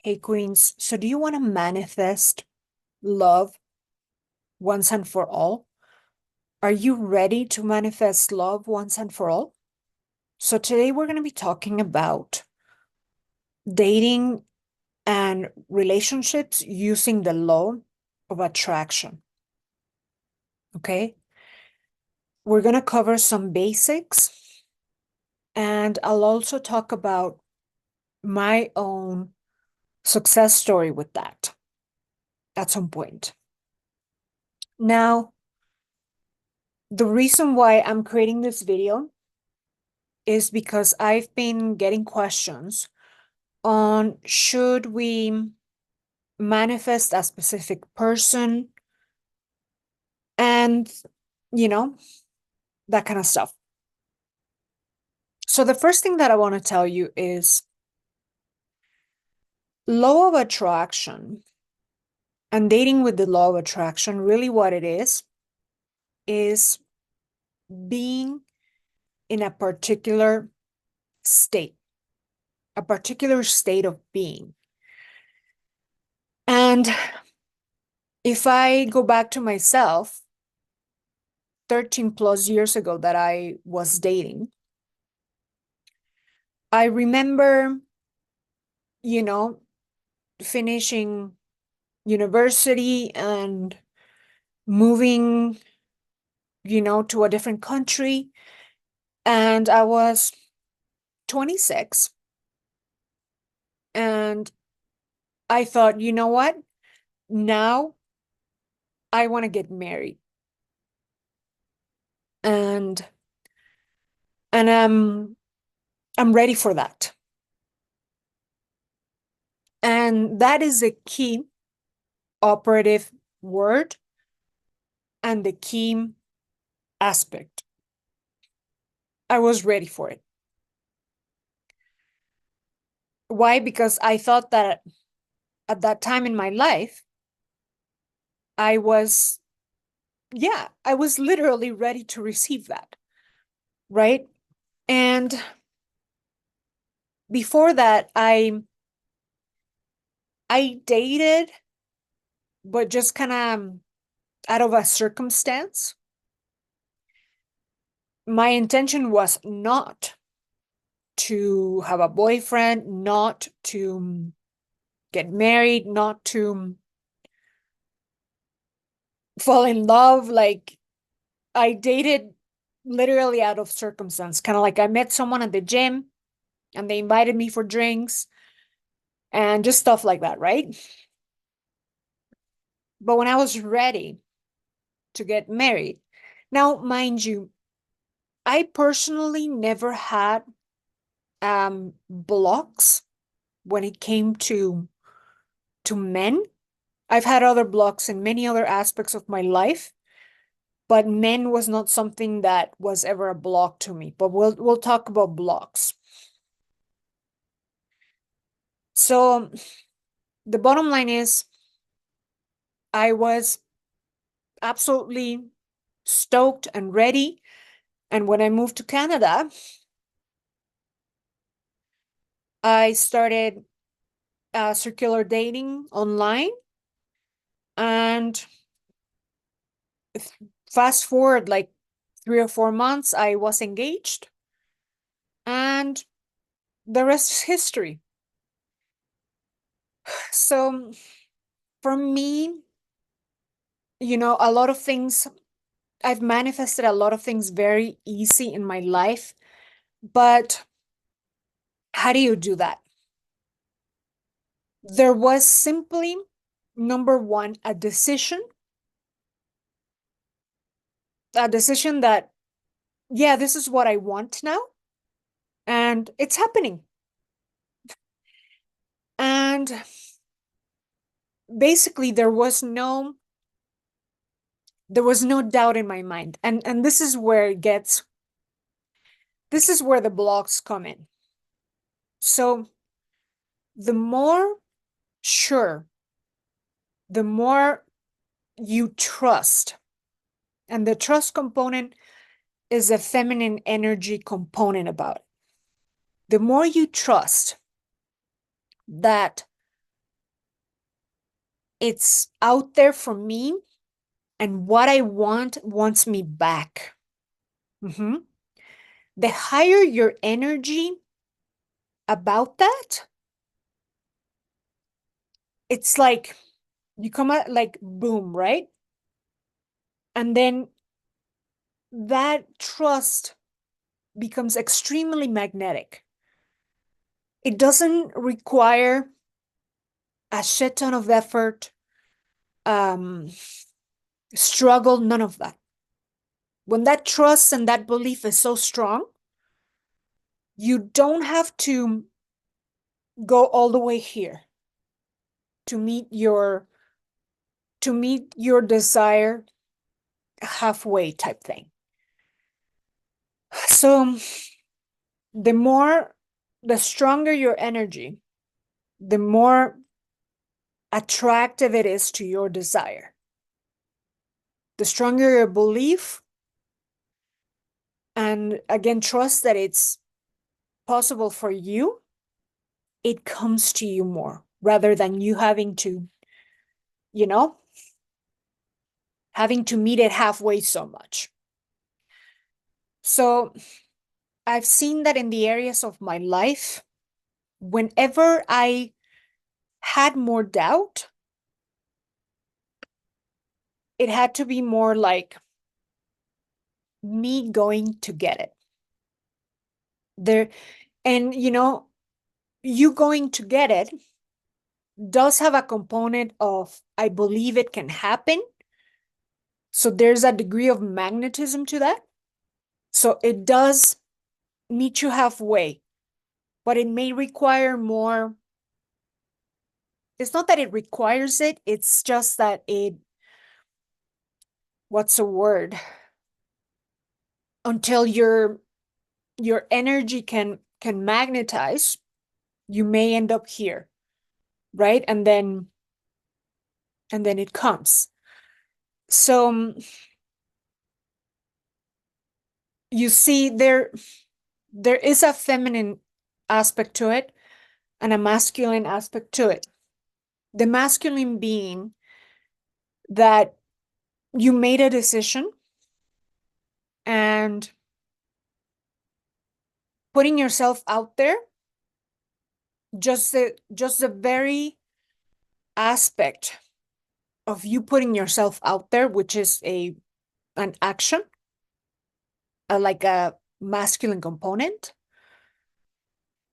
Hey, Queens. So do you want to manifest love once and for all? Are you ready to manifest love once and for all? So today we're going to be talking about dating and relationships using the law of attraction. Okay? We're going to cover some basics, and I'll also talk about my own success story with that at some point. Now, the reason why I'm creating this video is because I've been getting questions on should we manifest a specific person and, you know, that kind of stuff. So the first thing that I want to tell you is law of attraction and dating with the law of attraction, really what it is being in a particular state of being. And if I go back to myself, 13 plus years ago that I was dating, I remember, finishing university and moving, to a different country. And I was 26. And I thought, you know what? Now I want to get married. And I'm ready for that. And that is the key operative word and the key aspect. I was ready for it. Why? Because I thought that at that time in my life, I was literally ready to receive that, right? And before that, I dated, but just kind of out of a circumstance. My intention was not to have a boyfriend, not to get married, not to fall in love. Like, I dated literally out of circumstance, kind of like I met someone at the gym and they invited me for drinks and just stuff like that, right? But when I was ready to get married, now, mind you, I personally never had blocks when it came to men. I've had other blocks in many other aspects of my life, but men was not something that was ever a block to me. But we'll talk about blocks. So the bottom line is I was absolutely stoked and ready. And when I moved to Canada, I started circular dating online. And fast forward like 3 or 4 months, I was engaged. And the rest is history. So for me, a lot of things, I've manifested a lot of things very easy in my life. But how do you do that? There was simply, number one, a decision that, yeah, this is what I want now. And it's happening. And basically there was no doubt in my mind. And this is where the blocks come in. So the more sure, the more you trust, and the trust component is a feminine energy component about it. The more you trust that It's out there for me, and what I want wants me back. Mhm. The higher your energy about that, it's like you come out like boom, right? And then that trust becomes extremely magnetic. It doesn't require a shit ton of effort, um, struggle, none of that. When that trust and that belief is so strong, you don't have to go all the way here to meet your desire halfway type thing. So the stronger your energy, the more attractive it is to your desire. The stronger your belief, and again, trust that it's possible for you, it comes to you more rather than you you know, having to meet it halfway so much. So I've seen that in the areas of my life, whenever I had more doubt, it had to be more like me going to get it. There, and you going to get it does have a component of I believe it can happen. So there's a degree of magnetism to that. So it does meet you halfway, but it may require more. It's not that it requires it, it's just that what's a word? Until your energy can magnetize, you may end up here, right? And then it comes. So you see there is a feminine aspect to it and a masculine aspect to it. The masculine being that you made a decision and putting yourself out there, just the very aspect of you putting yourself out there, which is an action, like a masculine component,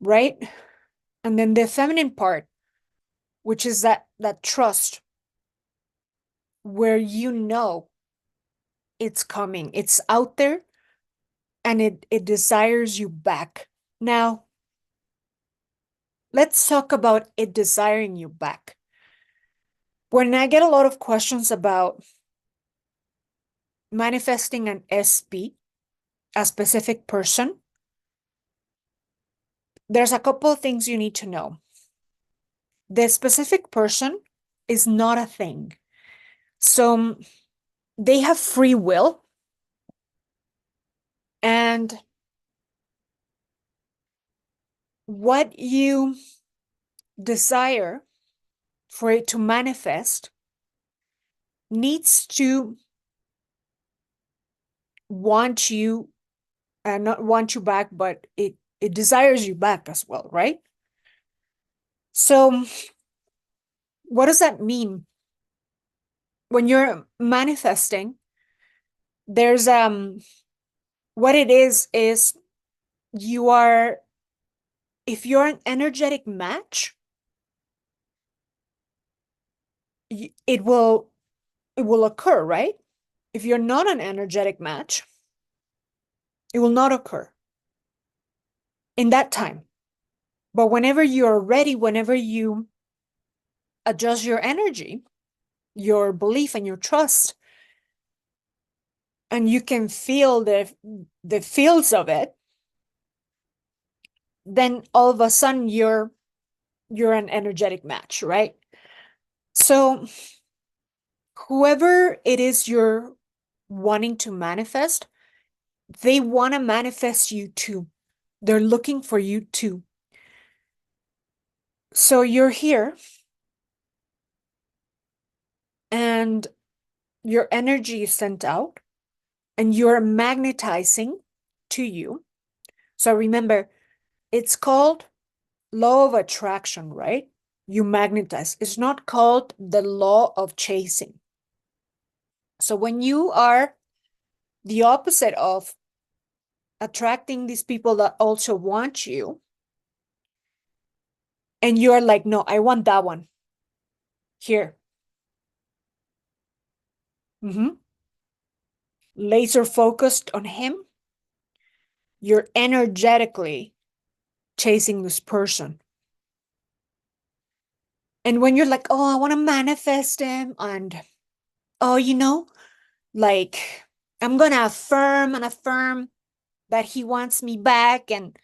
right? And then the feminine part, which is that trust, where it's coming, it's out there, and it desires you back. Now, let's talk about it desiring you back. When I get a lot of questions about manifesting an SP, a specific person, there's a couple of things you need to know. The specific person is not a thing. So they have free will, and what you desire for it to manifest needs to want you, not want you back, but it desires you back as well, right? So what does that mean? When you're manifesting, there's what it is you are, if you're an energetic match, it will occur, right? If you're not an energetic match, it will not occur in that time. But whenever you're ready, whenever you adjust your energy, your belief and your trust, and you can feel the feels of it, then all of a sudden you're an energetic match, right? So whoever it is you're wanting to manifest, they want to manifest you too. They're looking for you too. So you're here and your energy is sent out and you're magnetizing to you. So remember, it's called law of attraction, right? You magnetize. It's not called the law of chasing. So when you are the opposite of attracting these people that also want you, and you're like, no, I want that one here. Laser focused on him, you're energetically chasing this person. And when you're like, oh, I want to manifest him, and oh, like I'm gonna affirm and affirm that he wants me back and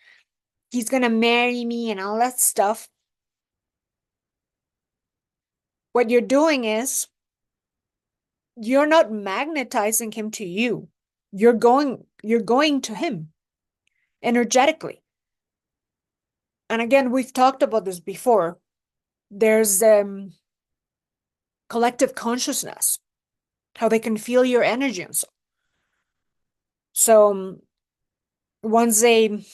he's gonna marry me and all that stuff. What you're doing is you're not magnetizing him to you. You're going to him energetically. And again, we've talked about this before. There's collective consciousness, how they can feel your energy and so. So once they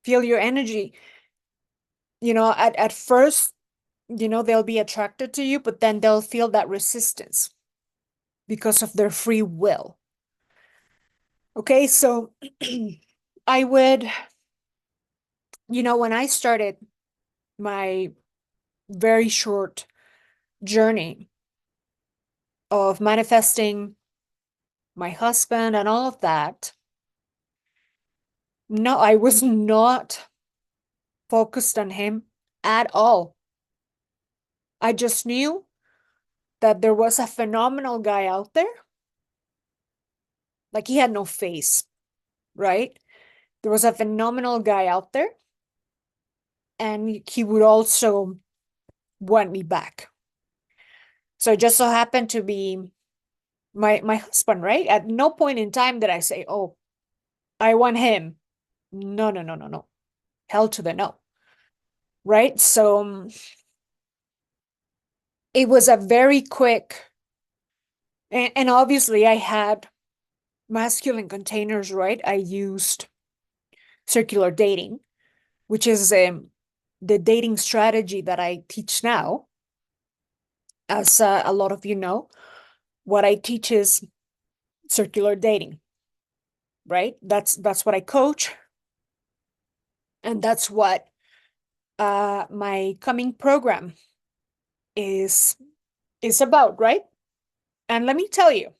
feel your energy, at first, they'll be attracted to you, but then they'll feel that resistance because of their free will. Okay, so I would, when I started my very short journey of manifesting my husband and all of that, no, I was not focused on him at all. I just knew that there was a phenomenal guy out there. Like, he had no face, right? There was a phenomenal guy out there, and he would also want me back. So it just so happened to be my husband, right? At no point in time did I say, oh, I want him. No, no, no, no, no. Hell to the no. Right? So it was a very quick, and obviously I had masculine containers, right? I used circular dating, which is the dating strategy that I teach now. As a lot of you know, what I teach is circular dating, right? That's what I coach, and that's what my coming program is about, right? And let me tell you,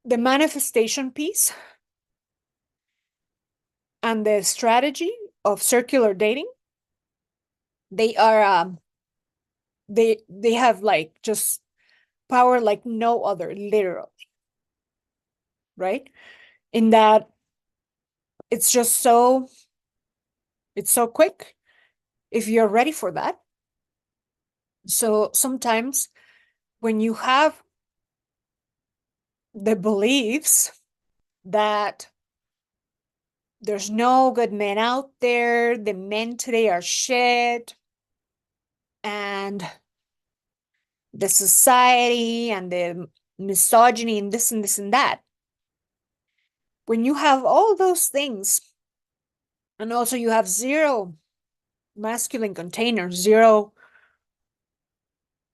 the manifestation piece and the strategy of circular dating, they are they have like just power like no other, literally, right? In that it's just it's so quick if you're ready for that. So sometimes when you have the beliefs that there's no good men out there, the men today are shit, and the society and the misogyny and this and this and that. When you have all those things, and also you have zero masculine containers, zero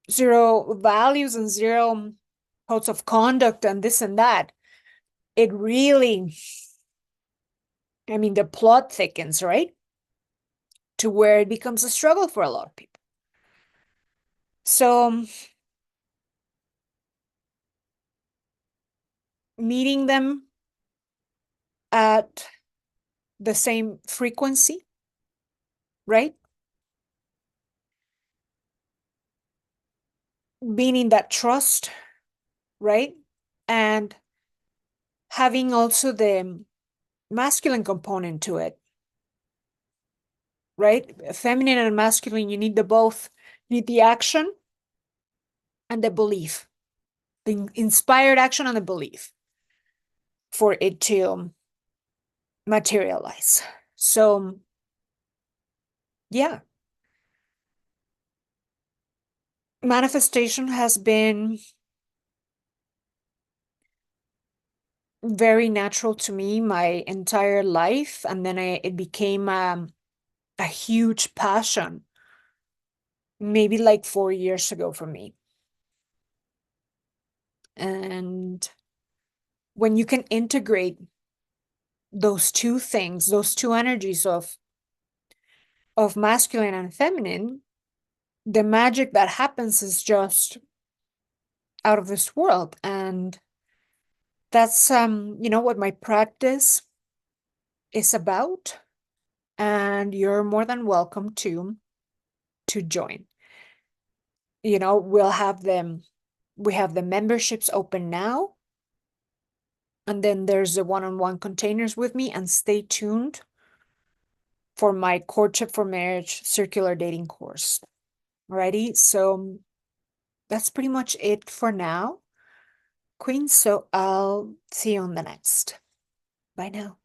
values and zero codes of conduct and this and that, it really, the plot thickens, right? To where it becomes a struggle for a lot of people. So meeting them at the same frequency, right? Being in that trust, right? And having also the masculine component to it, right? Feminine and masculine, you need the both. You need the action and the belief, the inspired action and the belief for it to materialize. So, yeah. manifestation has been very natural to me my entire life, and then it became a huge passion maybe like 4 years ago for me. And when you can integrate those two things, those two energies of masculine and feminine, the magic that happens is just out of this world. And that's what my practice is about. And you're more than welcome to join. We have the memberships open now, and then there's the one-on-one containers with me, and stay tuned for my Courtship for Marriage circular dating course. Alrighty, so that's pretty much it for now, Queen. So I'll see you on the next. Bye now.